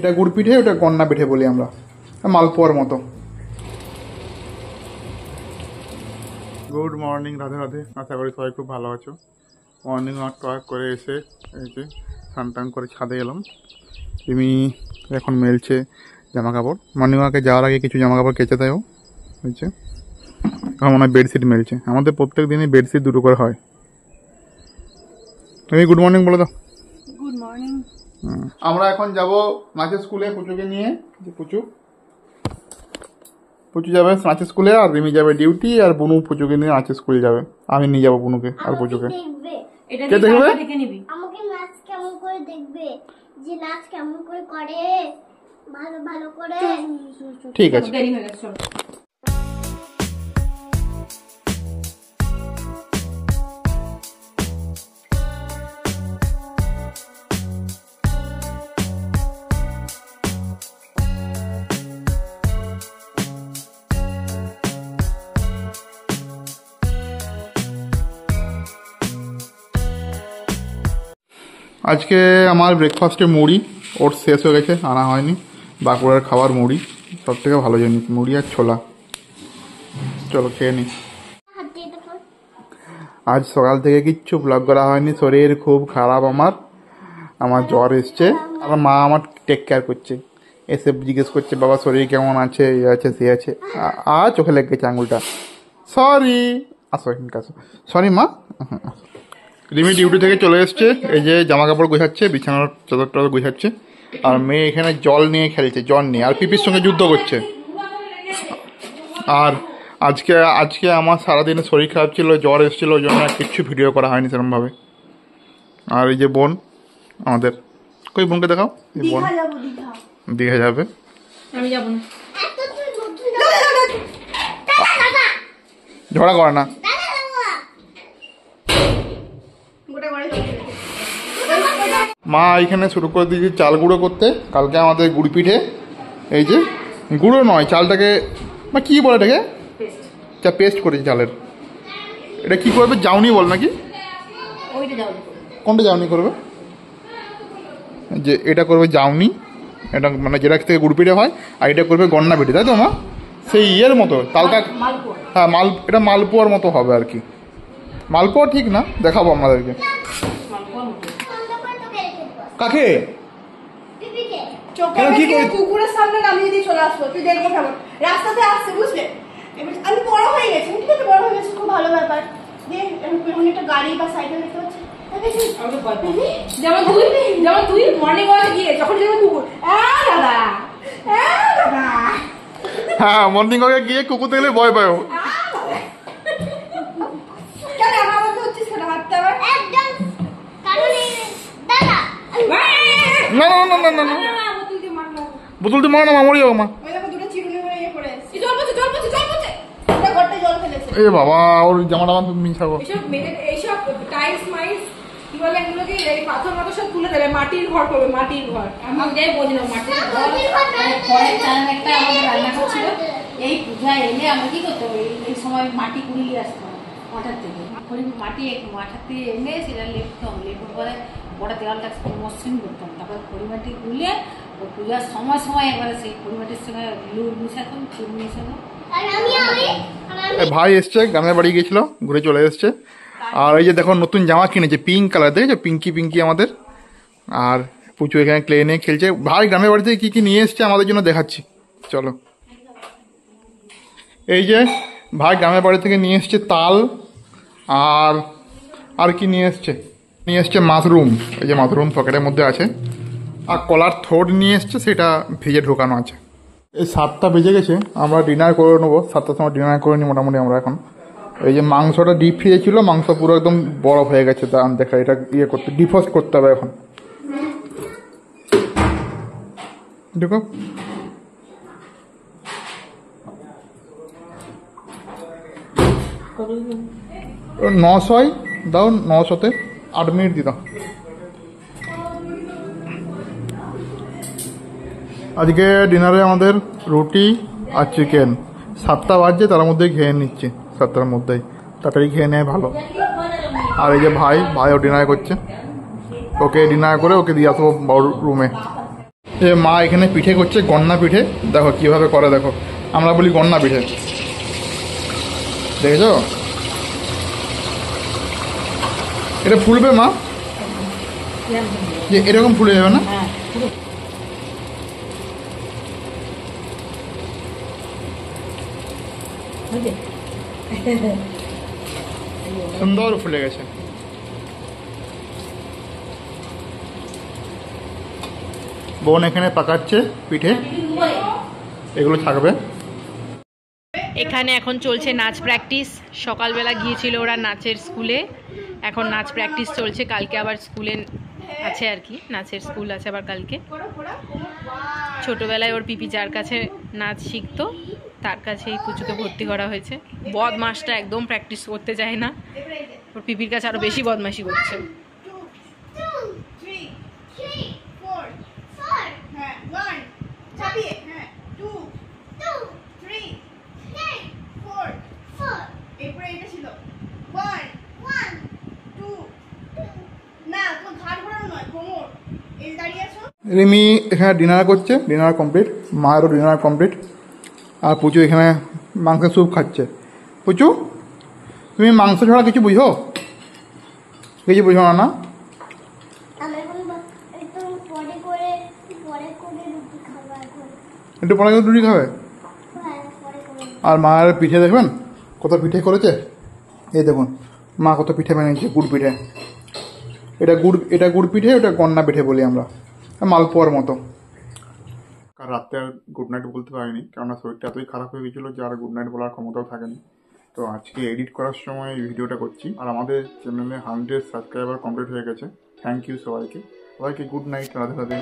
এটা গুড় পিঠে, ওটা গন্না পিঠে বলি আমরা, মালপোয়ার মতো। Good morning, Radhe Radhe. আশা করি সবাই খুব ভালো আছো। মর্নিং ওয়াক করে এসে এই যে স্নান টান করে ছাদে এলাম। তুমি এখন মেলছে জামা কাপড়। মর্নিং ওয়াকে যাওয়ার আগে কিছু জামা কাপড় কেচে দেয় হয়েছে। আমার মনে হয় বেডশিট মেলছে। আমাদের প্রত্যেক দিনই বেডশিট দুটো করে হয়। তুমি গুড মর্নিং বলে দাও। Good morning. আমরা এখন যাব নাচের স্কুলে পুচুকে নিয়ে। পুচু যাবে নাচের স্কুলে, আর রিমি যাবে ডিউটি, আর বুনু পুচুকে নিয়ে নাচের স্কুলে যাবে। আমি নিয়ে যাবো বুনুকে আর পুচুকে। কে দেখবে? আমাকে নাচ কেমন করে দেখবে, যে নাচ কেমন করে করে, ভালো ভালো করে। ঠিক আছে, দেরি হয়ে গেছে। আজকে আমার ব্রেকফাস্টে মুড়ি, ওর শেষ হয়ে গেছে, আনা হয়নি। বাঁকুড়ার খাবার মুড়ি, সব থেকে ভালো জিনিস মুড়ি আর ছোলা। চলো খেয়ে নি। আজ সকাল থেকে কিচ্ছু ব্লগ করা হয়নি, শরীর খুব খারাপ আমার জ্বর এসছে। আর মা আমার টেক কেয়ার করছে, এসে জিজ্ঞেস করছে বাবা শরীর কেমন আছে, এ আছে সে আছে। আর চোখে লেগে গেছে আঙুলটা। সরি, আসো এখানকে আসো। সরি মা। রিমি ডিউটি থেকে চলে এসছে, এই যে জামা কাপড় গোছাচ্ছে, বিছানার চাদর টাদর গোছাচ্ছে। আর মেয়ে এখানে জল নিয়ে খেলছে, জল নিয়ে, আর পিপির সঙ্গে যুদ্ধ করছে। আর আজকে আমার সারাদিনে শরীর খারাপ ছিল, জ্বর এসেছিল, ওই জন্য কিচ্ছু ভিডিও করা হয়নি সেরকমভাবে। আর এই যে বোন আমাদের, কই বোনকে দেখাও। বোন দীঘা যাবে। আমি যাব না, ঝগড়া করে না। মা এখানে শুরু করে দিয়েছে চাল গুঁড়ো করতে। কালকে আমাদের গুড় পিঠে, এই যে গুঁড়ো নয়, চালটাকে মা কি বলে এটাকে, পেস্ট করেছে চালের। এটা কি করবে, জাউনি বল নাকি? কোনটা জাউনি করবে? যে এটা করবে জাউনি, এটা মানে যেটা থেকে গুড় পিঠে হয়, আর এটা করবে গন্না পিঠে, তাই তো মা? সেই ইয়ের মতো তালকা। হ্যাঁ এটা মালপোয়ার মতো হবে আর কি। মালপোয়া ঠিক না, দেখাবো আপনাদেরকে। কাকে কুকুরের সামনে নামিয়ে দিয়ে চলে আসবো, তুই দেখবো কেমন রাস্তাতে আসছে, বুঝলে? আমি বড় হয়ে গেছি, ঠিক আছে, বড় হয়ে গেছি, খুব ভালো ব্যাপার। একটা গাড়ি বা সাইকেল দেখতে পাচ্ছি, যেমন তুই মর্নিং ওয়াকে গিয়ে যখন কুকুর, দাদা হ্যাঁ মর্নিং ওয়াকে গিয়ে কুকুর দেখলে ভয় পায়। কেন আমার মধ্যে হচ্ছে সেটা হাতটা আবার একদম না না না না না না, বোতল দিয়ে মারো না, মামড়ি যাবো মা। এ বাবা, ওর জামাটা আমার মিশাবো। পাথর মাথর সব তুলে দেবে, মাটির ঘর করবে, মাটির ঘর। আমি যাই বললাম মাটির ঘর একটা আমাদের রান্না করছিল। এই পূজা এলে আমরা কি করতে হবে, এই সময় মাটি কুড়িয়ে আসতে হবে মাঠার থেকে। মাটি মাঠার থেকে এনে সেটা লেপতাম, লেপার পরে বড় দেওয়ালটা মসৃণ করতাম, তারপরে খড়িমাটি গুলে ওই পূজার সময় সময় একবারে সেই খড়িমাটির সঙ্গে লুড় মিশাতাম, চুন মিশাতাম। ভাই এসছে, গ্রামের বাড়ি গিয়েছিল, ঘুরে চলে এসছে। আর এই যে দেখো নতুন জামা কিনেছে, পিঙ্ক কালার, দেখেছো? পিঙ্কি আমাদের। আর পুচু এখানে ক্লে নিয়ে খেলছে। ভাই গ্রামের বাড়ি থেকে কি কি নিয়ে এসছে আমাদের জন্য দেখাচ্ছি, চলো। এই যে ভাই গ্রামের বাড়ি থেকে নিয়ে এসছে তাল, আর কি নিয়ে এসছে মাশরুম। এই যে মাশরুম পকেটের মধ্যে আছে। আর কলার থোড় নিয়ে এসছে, সেটা ভেজে ঢোকানো আছে। এই 7টা বেজে গেছে, আমরা ডিনার করে নেবো। 7টার সময় ডিনার করে নিই মোটামুটি আমরা এখন। এই যে মাংসটা ডিপ ফ্রিজে ছিল, মাংস পুরো একদম বরফ হয়ে গেছে। তা দেখা, এটা করতে ডিফ্রস্ট করতে হবে এখন। দেখো 900 দাও, 900-তে 8 মিনিট দি দাও। আজকে ডিনারে আমাদের রুটি আর চিকেন। 7টা বাজছে, তার মধ্যে খেয়ে নিচ্ছি। 7টার মধ্যেই তাড়াতাড়ি খেয়ে নেয় ভালো। আর এই যে ভাইও ডিনার করছে, ওকে ডিনার করে ওকে দিয়ে আসবো রুমে। যে মা এখানে পিঠে করছে, গন্না পিঠে। দেখো কিভাবে করে, দেখো আমরা বলি গন্না পিঠে, দেখেছো? এটা ফুলবে মা, যে এরকম ফুলে যাবে না? হ্যাঁ পুরো বুঝলে? সুন্দর ফুলে গেছে। বোন এখানে পাকাচ্ছে পিঠে, এগুলো থাকবে। এখানে এখন চলছে নাচ প্র্যাকটিস। সকালবেলা গিয়েছিল ওরা নাচের স্কুলে, এখন নাচ প্র্যাকটিস চলছে। কালকে আবার স্কুলে আছে আর কি, নাচের স্কুল আছে আবার কালকে। ছোটবেলায় ওর পিপি যার কাছে নাচ শিখতো তার কাছে এই পুচুকে ভর্তি করা হয়েছে। বদমাসটা একদম প্র্যাকটিস করতে চায় না, ওর পিপির কাছে আরো বেশি বদমাশি করছে। রিমি এখানে ডিনার করছে, ডিনার কমপ্লিট, মায়েরও ডিনার কমপ্লিট। আর পুচু এখানে মাংসের স্যুপ খাচ্ছে। পুচু, তুমি মাংস ছাড়া কিছু বুঝো? কিছু বুঝো না? না একটু পরে রুটি খাবে। আর মায়ের পিঠে দেখবেন কত পিঠে করেছে, এই দেখুন মা কত পিঠে বানিয়েছে, গুড় পিঠে। এটা গুড় পিঠে, ওটা গন্না পিঠে বলি আমরা, মালপোয়ার মতো। কাল রাত্রে আর গুড নাইট বলতে পারিনি, কেননা শরীরটা এতই খারাপ হয়ে গেছিলো যে আর গুড নাইট বলার ক্ষমতাও থাকেনি। তো আজকে এডিট করার সময় এই ভিডিওটা করছি। আর আমাদের চ্যানেলে 100 সাবস্ক্রাইবার কমপ্লিট হয়ে গেছে। থ্যাংক ইউ সবাইকে। সবাইকে গুড নাইট, রাধে রাধে।